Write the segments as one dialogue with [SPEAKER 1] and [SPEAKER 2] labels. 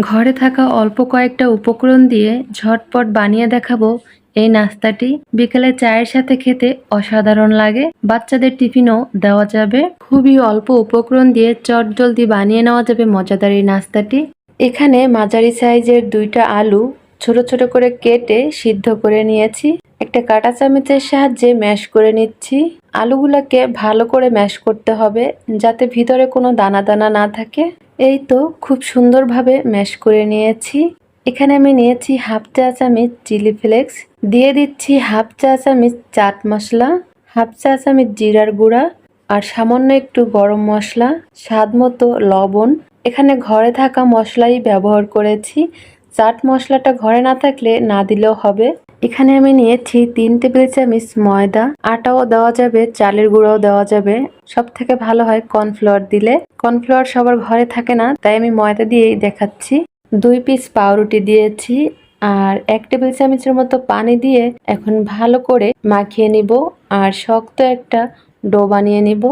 [SPEAKER 1] ঘরে থাকা অল্প কয়েকটা উপকরণ দিয়ে ঝটপট বানিয়ে দেখাবো এই নাস্তাটি। বিকেলে চায়ের সাথে খেতে অসাধারণ লাগে, বাচ্চাদের টিফিনও দেওয়া যাবে। খুবই অল্প উপকরণ দিয়ে চটজলদি বানিয়ে নেওয়া যাবে মজাদার এই নাস্তাটি। এখানে মাঝারি সাইজের 2টা আলু ছোট ছোট করে কেটে সিদ্ধ করে নিয়েছি। একটা কাঁটা চামচের সাহায্যে ম্যাশ করে নিচ্ছি। আলুগুলোকে ভালো করে ম্যাশ করতে হবে যাতে ভিতরে কোনো দানা দানা না থাকে। এই তো খুব সুন্দরভাবে ম্যাশ করে নিয়েছি। এখানে আমি নিয়েছি হাফ চা চামচ চিলি ফ্লেক্স, দিয়ে দিচ্ছি হাফ চা চামচ চাট মশলা, হাফ চা চামচ জিরার গুঁড়া আর সামান্য একটু গরম মশলা, স্বাদ মতো লবণ। এখানে ঘরে থাকা মশলাই ব্যবহার করেছি, চাট মশলাটা ঘরে না থাকলে না দিলেও হবে। এখানে আমি নিয়েছি 3 টেবিল চামচ ময়দা, আটাও দেওয়া যাবে, চালের গুঁড়াও দেওয়া যাবে। সব থেকে ভালো হয় কর্নফ্লাওয়ার দিলে। কর্নফ্লাওয়ার সবার ঘরে থাকে না, তাই আমি ময়দা দিয়েই দেখাচ্ছি। 2 পিস পাউরুটি দিয়েছি আর 1 টেবিল চামচের মতো পানি দিয়ে এখন ভালো করে মাখিয়ে নিব আর শক্ত একটা ডো বানিয়ে নিব।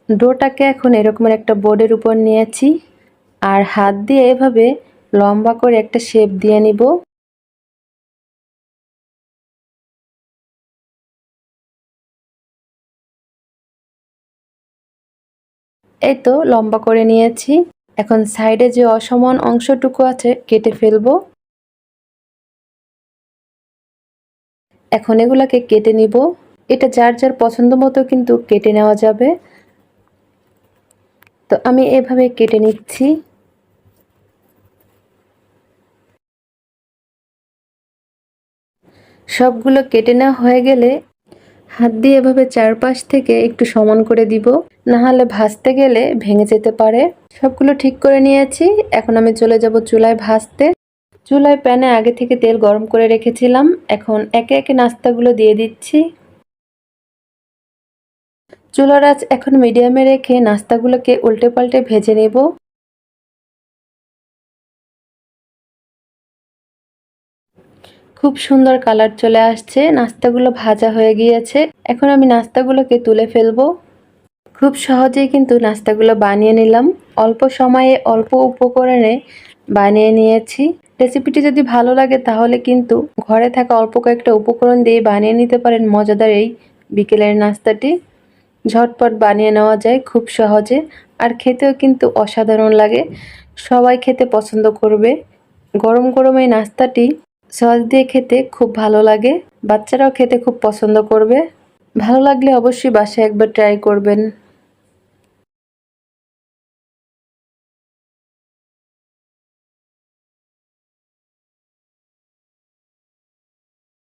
[SPEAKER 1] ডোটাকে এখন এরকমের একটা বোর্ডের উপর নিয়েছি আর হাত দিয়ে এভাবে লম্বা করে একটা শেপ দিয়ে নিব। এই তো লম্বা করে নিয়েছি। এখন সাইডে যে অসমান অংশটুকু আছে কেটে ফেলবো। এখন এগুলাকে কেটে নিব। এটা যার যার পছন্দ মতো কিন্তু কেটে নেওয়া যাবে। তো আমি এভাবে কেটে নিচ্ছি। সবগুলো কেটে নেওয়া হয়ে গেলে হাত দিয়ে এভাবে চারপাশ থেকে একটু সমান করে দিব, না হলে ভাজতে গেলে ভেঙে যেতে পারে। সবগুলো ঠিক করে নিয়েছি। এখন আমি চলে যাব চুলায় ভাজতে। চুলায় প্যানে আগে থেকে তেল গরম করে রেখেছিলাম। এখন একে একে নাস্তাগুলো দিয়ে দিচ্ছি। চুলার আঁচ এখন মিডিয়ামে রেখে নাস্তাগুলোকে উল্টে পাল্টে ভেজে নেব। খুব সুন্দর কালার চলে আসছে, নাস্তাগুলো ভাজা হয়ে গিয়েছে। এখন আমি নাস্তাগুলোকে তুলে ফেলবো। খুব সহজেই কিন্তু নাস্তাগুলো বানিয়ে নিলাম। অল্প সময়ে অল্প উপকরণে বানিয়ে নিয়েছি। রেসিপিটি যদি ভালো লাগে তাহলে কিন্তু ঘরে থাকা অল্প কয়েকটা উপকরণ দিয়ে বানিয়ে নিতে পারেন মজাদার এই বিকেলের নাস্তাটি। ঝটপট বানিয়ে নেওয়া যায় খুব সহজে, আর খেতেও কিন্তু অসাধারণ লাগে। সবাই খেতে পছন্দ করবে। গরম গরম এই নাস্তাটি সস দিয়ে খেতে খুব ভালো লাগে। বাচ্চারাও খেতে খুব পছন্দ করবে। ভালো লাগলে অবশ্যই বাসায় একবার ট্রাই করবেন।